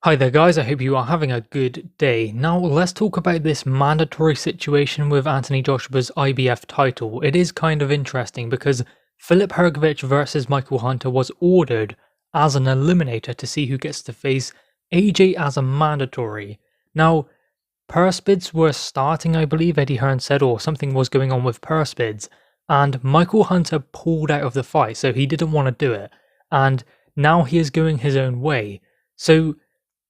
Hi there guys, I hope you are having a good day. Now let's talk about this mandatory situation with Anthony Joshua's IBF title. It is kind of interesting because Filip Hrgovic versus Michael Hunter was ordered as an eliminator to see who gets to face AJ as a mandatory. Now, purse bids were starting, I believe Eddie Hearn said, or something was going on with purse bids, and Michael Hunter pulled out of the fight, so he didn't want to do it, and now he is going his own way. So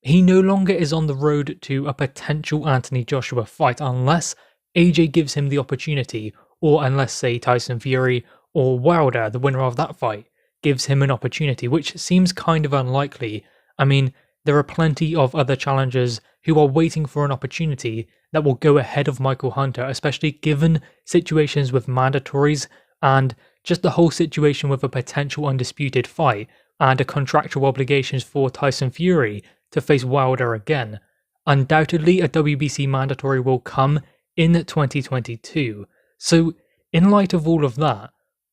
he no longer is on the road to a potential Anthony Joshua fight unless AJ gives him the opportunity, or unless, say, Tyson Fury or Wilder, the winner of that fight, gives him an opportunity, which seems kind of unlikely. I mean, there are plenty of other challengers who are waiting for an opportunity that will go ahead of Michael Hunter, especially given situations with mandatories and just the whole situation with a potential undisputed fight and a contractual obligations for Tyson Fury to face Wilder again. Undoubtedly, a WBC mandatory will come in 2022. So, in light of all of that,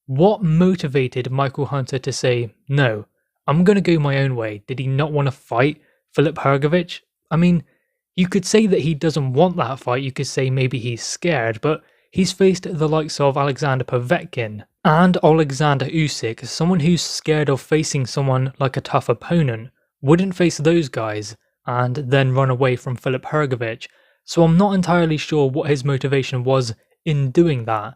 what motivated Michael Hunter to say, no, I'm going to go my own way? Did he not want to fight Filip Hrgovic? I mean, you could say that he doesn't want that fight, you could say maybe he's scared, but he's faced the likes of Alexander Povetkin and Alexander Usyk, someone who's scared of facing someone like a tough opponent wouldn't face those guys and then run away from Filip Hrgovic, so I'm not entirely sure what his motivation was in doing that.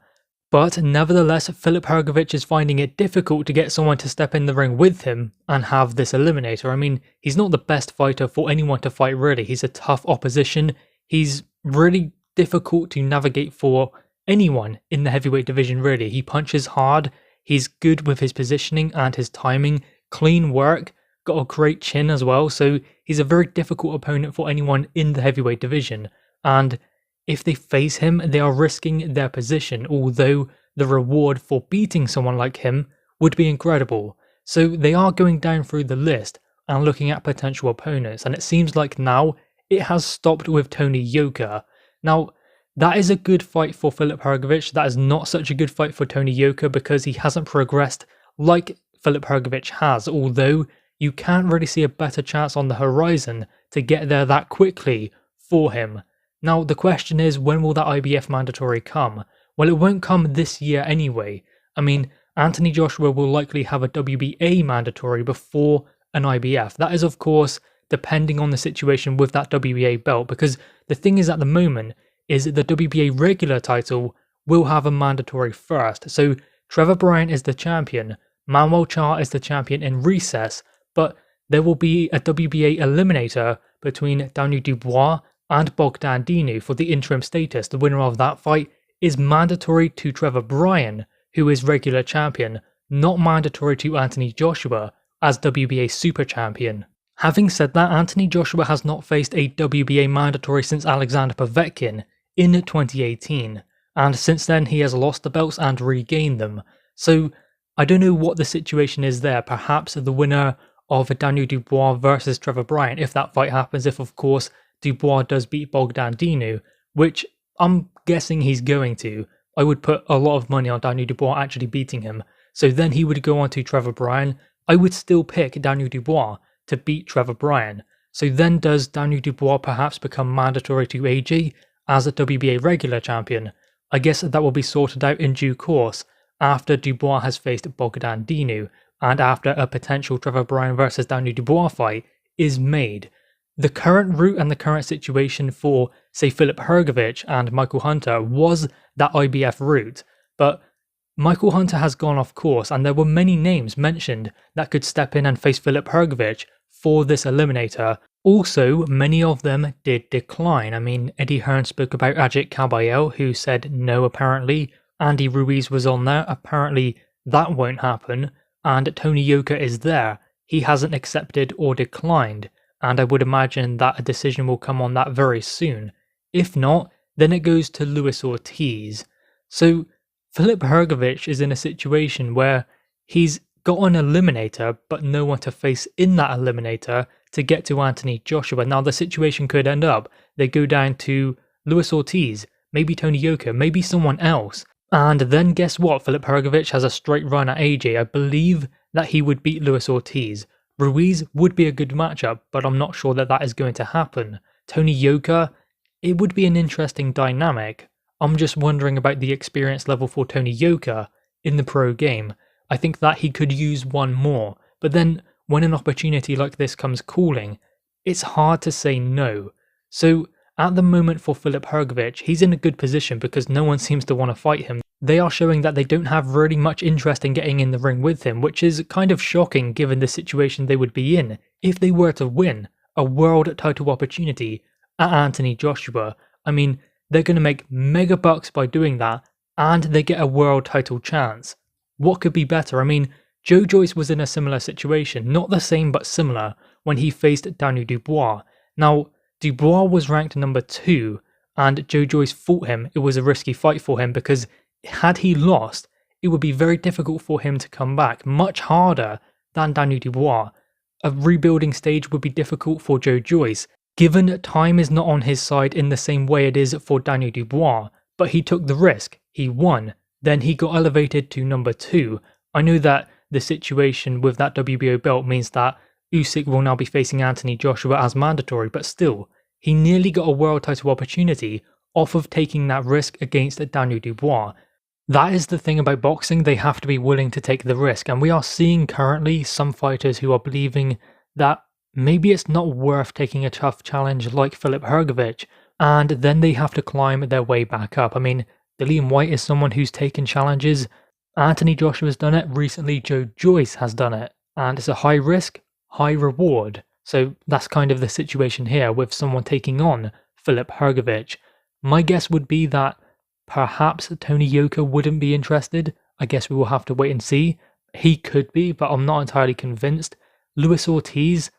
But nevertheless, Filip Hrgovic is finding it difficult to get someone to step in the ring with him and have this eliminator. I mean, he's not the best fighter for anyone to fight really, he's a tough opposition, he's really difficult to navigate for anyone in the heavyweight division really. He punches hard, he's good with his positioning and his timing, clean work, got a great chin as well, so he's a very difficult opponent for anyone in the heavyweight division, and if they face him, they are risking their position, although the reward for beating someone like him would be incredible. So they are going down through the list and looking at potential opponents, and it seems like now it has stopped with Tony Yoka. Now, that is a good fight for Filip Hrgovic, that is not such a good fight for Tony Yoka because he hasn't progressed like Filip Hrgovic has, although you can't really see a better chance on the horizon to get there that quickly for him. Now the question is, when will that IBF mandatory come? Well, it won't come this year anyway. I mean, Anthony Joshua will likely have a WBA mandatory before an IBF. That is of course depending on the situation with that WBA belt, because the thing is at the moment is the WBA regular title will have a mandatory first. So Trevor Bryant is the champion, Manuel Charr is the champion in recess, but there will be a WBA eliminator between Daniel Dubois and Bogdan Dinu for the interim status. The winner of that fight is mandatory to Trevor Bryant, who is regular champion, not mandatory to Anthony Joshua as WBA super champion. Having said that, Anthony Joshua has not faced a WBA mandatory since Alexander Povetkin in 2018, and since then he has lost the belts and regained them. So I don't know what the situation is there. Perhaps the winner of Daniel Dubois versus Trevor Bryant, if that fight happens, if of course Dubois does beat Bogdan Dinu, which I'm guessing he's going to. I would put a lot of money on Daniel Dubois actually beating him, so then he would go on to Trevor Bryant. I would still pick Daniel Dubois to beat Trevor Bryant. So then does Daniel Dubois perhaps become mandatory to AJ as a WBA regular champion? I guess that will be sorted out in due course after Dubois has faced Bogdan Dinu, and after a potential Trevor Bryant versus Daniel Dubois fight is made. The current route and the current situation for, say, Filip Hrgovic and Michael Hunter was that IBF route, but Michael Hunter has gone off course and there were many names mentioned that could step in and face Filip Hrgovic for this eliminator. Also, many of them did decline. I mean, Eddie Hearn spoke about Ajit Caballel, who said no apparently. Andy Ruiz was on there, apparently that won't happen. And Tony Yoka is there, he hasn't accepted or declined, and I would imagine that a decision will come on that very soon. If not, then it goes to Luis Ortiz. So Filip Hrgovic is in a situation where he's got an eliminator but no one to face in that eliminator to get to Anthony Joshua. Now the situation could end up, they go down to Luis Ortiz, maybe Tony Yoka, maybe someone else. And then guess what? Filip Hrgovic has a straight run at AJ. I believe that he would beat Luis Ortiz. Ruiz would be a good matchup, but I'm not sure that that is going to happen. Tony Yoka, it would be an interesting dynamic. I'm just wondering about the experience level for Tony Yoka in the pro game. I think that he could use one more, but then when an opportunity like this comes calling, it's hard to say no. So at the moment for Filip Hrgovic, he's in a good position because no one seems to want to fight him. They are showing that they don't have really much interest in getting in the ring with him, which is kind of shocking given the situation they would be in if they were to win a world title opportunity at Anthony Joshua. I mean, they're going to make mega bucks by doing that, and they get a world title chance. What could be better? I mean, Joe Joyce was in a similar situation, not the same but similar, when he faced Daniel Dubois. Now, Dubois was ranked number 2, and Joe Joyce fought him. It was a risky fight for him because had he lost, it would be very difficult for him to come back, much harder than Daniel Dubois. A rebuilding stage would be difficult for Joe Joyce, given time is not on his side in the same way it is for Daniel Dubois, but he took the risk, he won, then he got elevated to number 2. I know that the situation with that WBO belt means that Usyk will now be facing Anthony Joshua as mandatory, but still, he nearly got a world title opportunity off of taking that risk against Daniel Dubois. That is the thing about boxing, they have to be willing to take the risk, and we are seeing currently some fighters who are believing that maybe it's not worth taking a tough challenge like Filip Hrgovic, and then they have to climb their way back up. I mean, Dillian Whyte is someone who's taken challenges, Anthony Joshua's done it, recently Joe Joyce has done it, and it's a high risk, high reward. So that's kind of the situation here with someone taking on Filip Hrgovic. My guess would be that perhaps Tony Yoka wouldn't be interested. I guess we will have to wait and see. He could be, but I'm not entirely convinced. Luis Ortiz,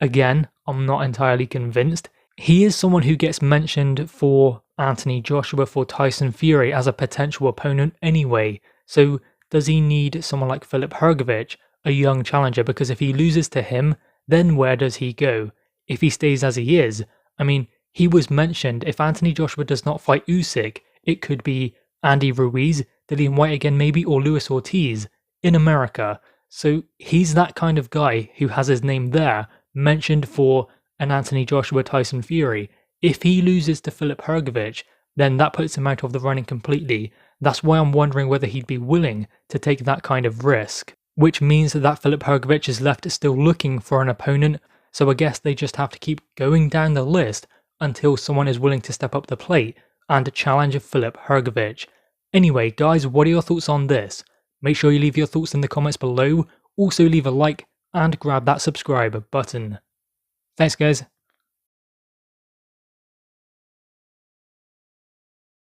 again, I'm not entirely convinced. He is someone who gets mentioned for Anthony Joshua, for Tyson Fury as a potential opponent anyway. So does he need someone like Filip Hrgovic, a young challenger? Because if he loses to him, then where does he go? If he stays as he is, I mean, he was mentioned, if Anthony Joshua does not fight Usyk, it could be Andy Ruiz, Dillian Whyte again maybe, or Luis Ortiz in America. So he's that kind of guy who has his name there, mentioned for an Anthony Joshua Tyson Fury. If he loses to Filip Hrgovic, then that puts him out of the running completely. That's why I'm wondering whether he'd be willing to take that kind of risk. Which means that Filip Hrgovic is left still looking for an opponent, so I guess they just have to keep going down the list until someone is willing to step up the plate and challenge Filip Hrgovic. Anyway, guys, what are your thoughts on this? Make sure you leave your thoughts in the comments below, also leave a like and grab that subscribe button. Thanks guys.